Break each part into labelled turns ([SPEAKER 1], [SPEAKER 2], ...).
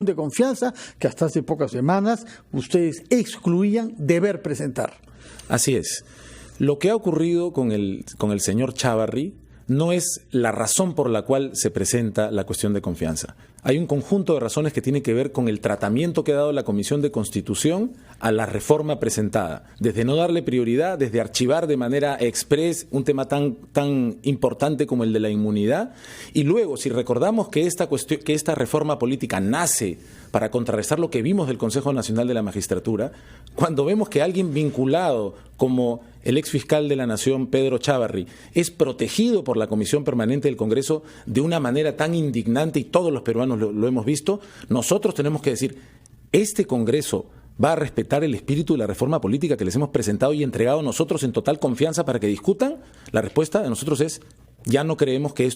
[SPEAKER 1] de confianza que hasta hace pocas semanas ustedes excluían deber presentar.
[SPEAKER 2] Así es. Lo que ha ocurrido con el señor Chávarri no es la razón por la cual se presenta la cuestión de confianza. Hay un conjunto de razones que tienen que ver con el tratamiento que ha dado la Comisión de Constitución a la reforma presentada. Desde no darle prioridad, desde archivar de manera express un tema tan importante como el de la inmunidad. Y luego, si recordamos que esta reforma política nace para contrarrestar lo que vimos del Consejo Nacional de la Magistratura, cuando vemos que alguien vinculado como el exfiscal de la Nación, Pedro Chávarri, es protegido por la Comisión Permanente del Congreso de una manera tan indignante, y todos los peruanos lo hemos visto, nosotros tenemos que decir, este Congreso va a respetar el espíritu de la reforma política que les hemos presentado y entregado nosotros en total confianza para que discutan. La respuesta de nosotros es, ya no creemos que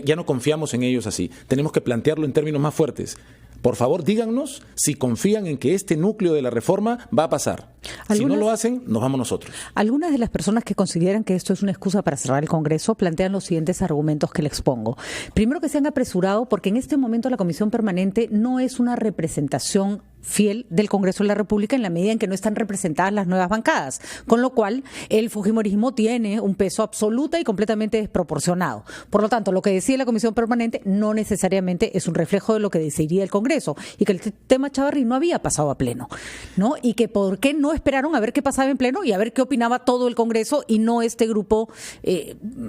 [SPEAKER 2] ya no confiamos en ellos así. Tenemos que plantearlo en términos más fuertes. Por favor, díganos si confían en que este núcleo de la reforma va a pasar. Si no lo hacen, nos vamos nosotros.
[SPEAKER 3] Algunas de las personas que consideran que esto es una excusa para cerrar el Congreso plantean los siguientes argumentos que le expongo. Primero, que se han apresurado porque en este momento la Comisión Permanente no es una representación fiel del Congreso de la República en la medida en que no están representadas las nuevas bancadas, con lo cual el fujimorismo tiene un peso absoluto y completamente desproporcionado. Por lo tanto, lo que decide la Comisión Permanente no necesariamente es un reflejo de lo que decidiría el Congreso, y que el tema Chávarri no había pasado a pleno, ¿no? Y que por qué no esperaron a ver qué pasaba en pleno y a ver qué opinaba todo el Congreso y no este grupo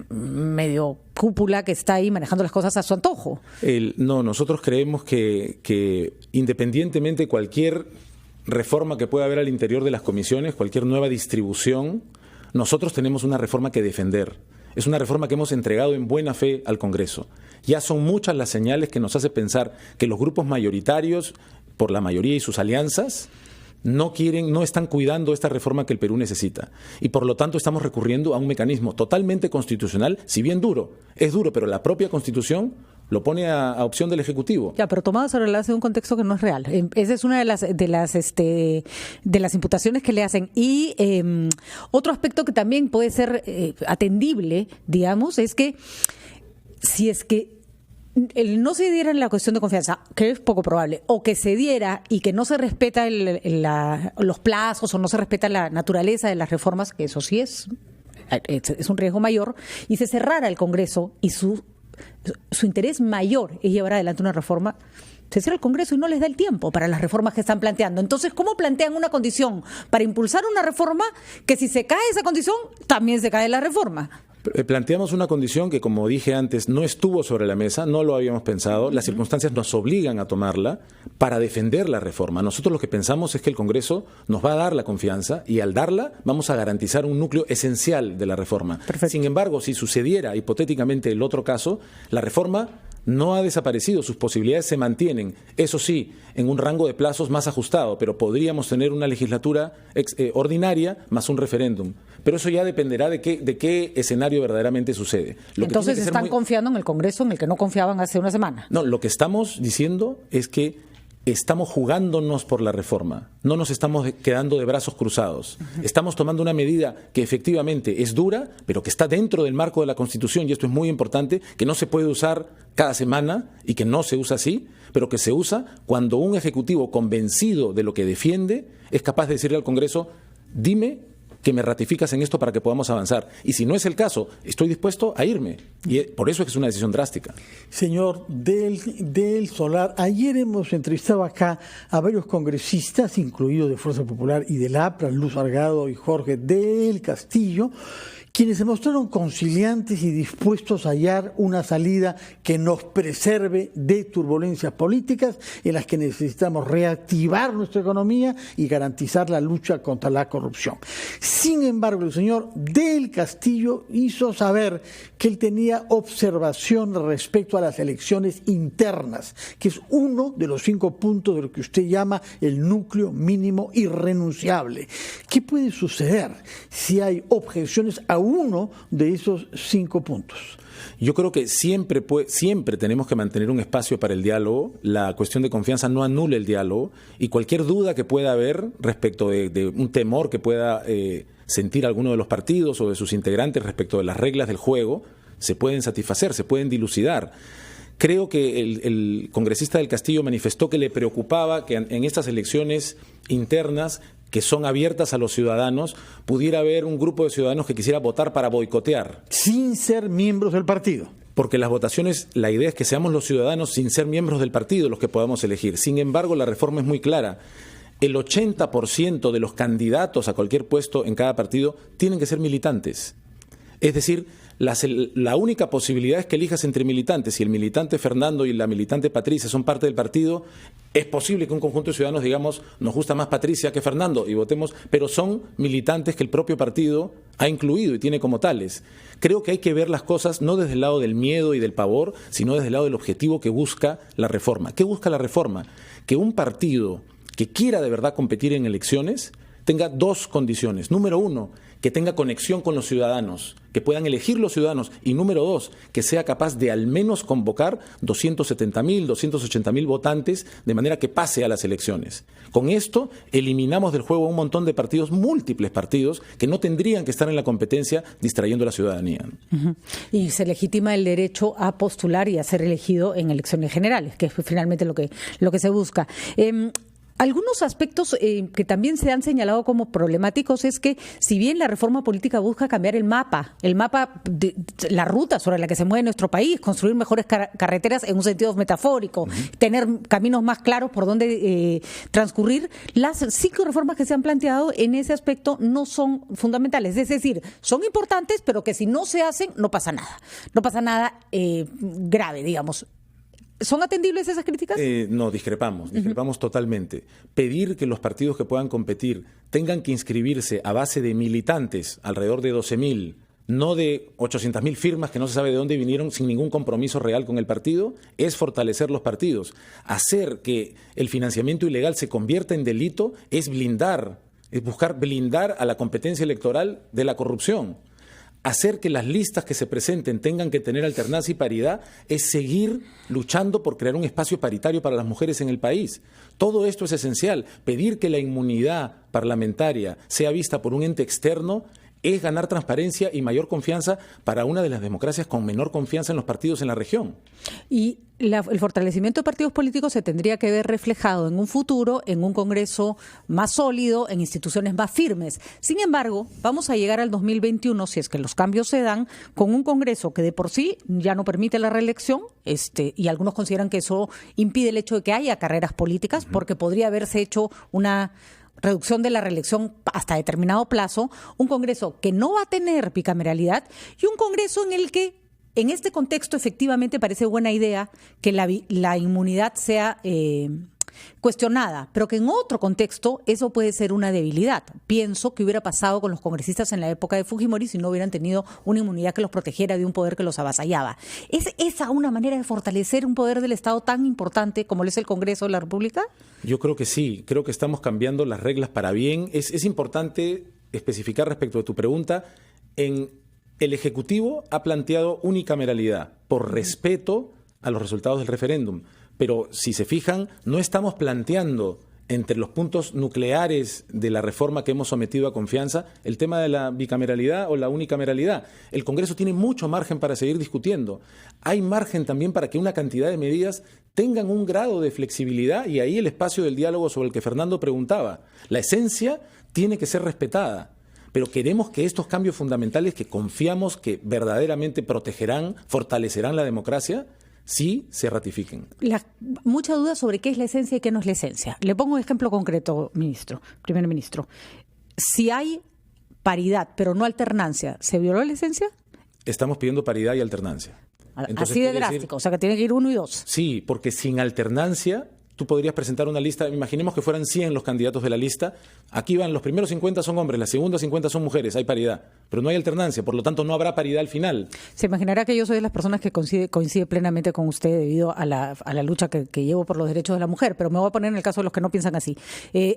[SPEAKER 3] medio cúpula que está ahí manejando las cosas a su antojo.
[SPEAKER 2] No, nosotros creemos que independientemente cualquier reforma que pueda haber al interior de las comisiones, cualquier nueva distribución, nosotros tenemos una reforma que defender. Es una reforma que hemos entregado en buena fe al Congreso. Ya son muchas las señales que nos hace pensar que los grupos mayoritarios, por la mayoría y sus alianzas, no están cuidando esta reforma que el Perú necesita. Y por lo tanto estamos recurriendo a un mecanismo totalmente constitucional, si bien es duro, pero la propia Constitución lo pone a opción del Ejecutivo.
[SPEAKER 3] Ya, pero tomado sobre la base de un contexto que no es real. Esa es una de las imputaciones que le hacen. Y otro aspecto que también puede ser atendible, digamos, es que si es que no se diera en la cuestión de confianza, que es poco probable, o que se diera y que no se respeta los plazos o no se respeta la naturaleza de las reformas, que eso sí es un riesgo mayor, y se cerrara el Congreso y su interés mayor es llevar adelante una reforma, se cierra el Congreso y no les da el tiempo para las reformas que están planteando. Entonces, ¿cómo plantean una condición para impulsar una reforma que si se cae esa condición, también se cae la reforma?
[SPEAKER 2] Planteamos una condición que, como dije antes, no estuvo sobre la mesa, no lo habíamos pensado. Las circunstancias nos obligan a tomarla para defender la reforma. Nosotros lo que pensamos es que el Congreso nos va a dar la confianza y al darla vamos a garantizar un núcleo esencial de la reforma.
[SPEAKER 3] Perfecto.
[SPEAKER 2] Sin embargo, si sucediera hipotéticamente el otro caso, la reforma no ha desaparecido, sus posibilidades se mantienen, eso sí, en un rango de plazos más ajustado, pero podríamos tener una legislatura ordinaria más un referéndum. Pero eso ya dependerá de qué escenario verdaderamente sucede.
[SPEAKER 3] Entonces están confiando en el Congreso en el que no confiaban hace una semana.
[SPEAKER 2] No, lo que estamos diciendo es que estamos jugándonos por la reforma, no nos estamos quedando de brazos cruzados. Estamos tomando una medida que efectivamente es dura, pero que está dentro del marco de la Constitución, y esto es muy importante, que no se puede usar cada semana y que no se usa así, pero que se usa cuando un ejecutivo convencido de lo que defiende es capaz de decirle al Congreso, dime que me ratificas en esto para que podamos avanzar. Y si no es el caso, estoy dispuesto a irme. Y por eso es que es una decisión drástica.
[SPEAKER 1] Señor del Solar, ayer hemos entrevistado acá a varios congresistas, incluidos de Fuerza Popular y del APRA, Luz Salgado y Jorge del Castillo, quienes se mostraron conciliantes y dispuestos a hallar una salida que nos preserve de turbulencias políticas en las que necesitamos reactivar nuestra economía y garantizar la lucha contra la corrupción. Sin embargo, el señor del Castillo hizo saber que él tenía observación respecto a las elecciones internas, que es uno de los 5 puntos de lo que usted llama el núcleo mínimo irrenunciable. ¿Qué puede suceder si hay objeciones a uno de esos 5 puntos?
[SPEAKER 2] Yo creo que siempre tenemos que mantener un espacio para el diálogo. La cuestión de confianza no anula el diálogo, y cualquier duda que pueda haber respecto de un temor que pueda sentir alguno de los partidos o de sus integrantes respecto de las reglas del juego, se pueden satisfacer, se pueden dilucidar. Creo que el congresista del Castillo manifestó que le preocupaba que en estas elecciones internas, que son abiertas a los ciudadanos, pudiera haber un grupo de ciudadanos que quisiera votar para boicotear.
[SPEAKER 1] Sin ser miembros del partido.
[SPEAKER 2] Porque las votaciones, la idea es que seamos los ciudadanos sin ser miembros del partido los que podamos elegir. Sin embargo, la reforma es muy clara. El 80% de los candidatos a cualquier puesto en cada partido tienen que ser militantes. Es decir, la única posibilidad es que elijas entre militantes. Si el militante Fernando y la militante Patricia son parte del partido, es posible que un conjunto de ciudadanos digamos, nos gusta más Patricia que Fernando y votemos, pero son militantes que el propio partido ha incluido y tiene como tales. Creo que hay que ver las cosas no desde el lado del miedo y del pavor, sino desde el lado del objetivo que busca la reforma. ¿Qué busca la reforma? Que un partido que quiera de verdad competir en elecciones tenga dos condiciones. Número uno, que tenga conexión con los ciudadanos, que puedan elegir los ciudadanos. Y número dos, que sea capaz de al menos convocar 270.000, 280.000 votantes de manera que pase a las elecciones. Con esto eliminamos del juego un montón de partidos, múltiples partidos, que no tendrían que estar en la competencia distrayendo a la ciudadanía.
[SPEAKER 3] Uh-huh. Y se legitima el derecho a postular y a ser elegido en elecciones generales, que es finalmente lo que se busca. Algunos aspectos que también se han señalado como problemáticos es que si bien la reforma política busca cambiar el mapa, la ruta sobre la que se mueve nuestro país, construir mejores carreteras en un sentido metafórico, tener caminos más claros por donde transcurrir, las 5 reformas que se han planteado en ese aspecto no son fundamentales. Es decir, son importantes, pero que si no se hacen, no pasa nada. No pasa nada grave, digamos. ¿Son atendibles esas críticas?
[SPEAKER 2] No, discrepamos totalmente. Pedir que los partidos que puedan competir tengan que inscribirse a base de militantes, alrededor de 12.000, no de 800.000 firmas que no se sabe de dónde vinieron sin ningún compromiso real con el partido, es fortalecer los partidos. Hacer que el financiamiento ilegal se convierta en delito es buscar blindar a la competencia electoral de la corrupción. Hacer que las listas que se presenten tengan que tener alternancia y paridad es seguir luchando por crear un espacio paritario para las mujeres en el país. Todo esto es esencial. Pedir que la inmunidad parlamentaria sea vista por un ente externo es ganar transparencia y mayor confianza para una de las democracias con menor confianza en los partidos en la región.
[SPEAKER 3] Y el fortalecimiento de partidos políticos se tendría que ver reflejado en un futuro, en un Congreso más sólido, en instituciones más firmes. Sin embargo, vamos a llegar al 2021, si es que los cambios se dan, con un Congreso que de por sí ya no permite la reelección, y algunos consideran que eso impide el hecho de que haya carreras políticas, porque podría haberse hecho una reducción de la reelección hasta determinado plazo, un Congreso que no va a tener bicameralidad y un Congreso en el que, en este contexto, efectivamente parece buena idea que la inmunidad sea cuestionada, pero que en otro contexto eso puede ser una debilidad. Pienso que hubiera pasado con los congresistas en la época de Fujimori si no hubieran tenido una inmunidad que los protegiera de un poder que los avasallaba. ¿Es esa una manera de fortalecer un poder del Estado tan importante como lo es el Congreso de la República?
[SPEAKER 2] Yo creo que sí, creo que estamos cambiando las reglas para bien. Es importante especificar respecto de tu pregunta, el Ejecutivo ha planteado unicameralidad por respeto a los resultados del referéndum. Pero si se fijan, no estamos planteando entre los puntos nucleares de la reforma que hemos sometido a confianza el tema de la bicameralidad o la unicameralidad. El Congreso tiene mucho margen para seguir discutiendo. Hay margen también para que una cantidad de medidas tengan un grado de flexibilidad y ahí el espacio del diálogo sobre el que Fernando preguntaba. La esencia tiene que ser respetada. Pero queremos que estos cambios fundamentales que confiamos que verdaderamente protegerán, fortalecerán la democracia, sí se ratifiquen.
[SPEAKER 3] Mucha duda sobre qué es la esencia y qué no es la esencia. Le pongo un ejemplo concreto, primer ministro. Si hay paridad, pero no alternancia, ¿se violó la esencia?
[SPEAKER 2] Estamos pidiendo paridad y alternancia.
[SPEAKER 3] Entonces, así de drástico, o sea que tiene que ir 1 y 2.
[SPEAKER 2] Sí, porque sin alternancia tú podrías presentar una lista, imaginemos que fueran 100 los candidatos de la lista, aquí van, los primeros 50 son hombres, las segundas 50 son mujeres, hay paridad, pero no hay alternancia, por lo tanto no habrá paridad al final.
[SPEAKER 3] Se imaginará que yo soy de las personas que coincide plenamente con usted debido a la lucha que llevo por los derechos de la mujer, pero me voy a poner en el caso de los que no piensan así.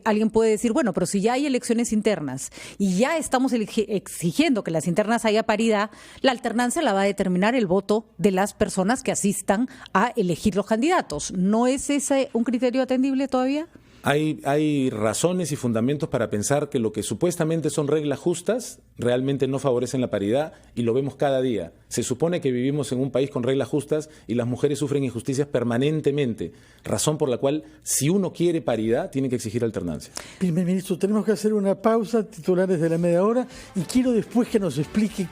[SPEAKER 3] Alguien puede decir, bueno, pero si ya hay elecciones internas y ya estamos exigiendo que las internas haya paridad, la alternancia la va a determinar el voto de las personas que asistan a elegir los candidatos. ¿No es ese un criterio atendible todavía?
[SPEAKER 2] Hay razones y fundamentos para pensar que lo que supuestamente son reglas justas realmente no favorecen la paridad, y lo vemos cada día. Se supone que vivimos en un país con reglas justas y las mujeres sufren injusticias permanentemente, razón por la cual, si uno quiere paridad, tiene que exigir alternancia.
[SPEAKER 1] Primer ministro, tenemos que hacer una pausa, titulares de la media hora, y quiero después que nos explique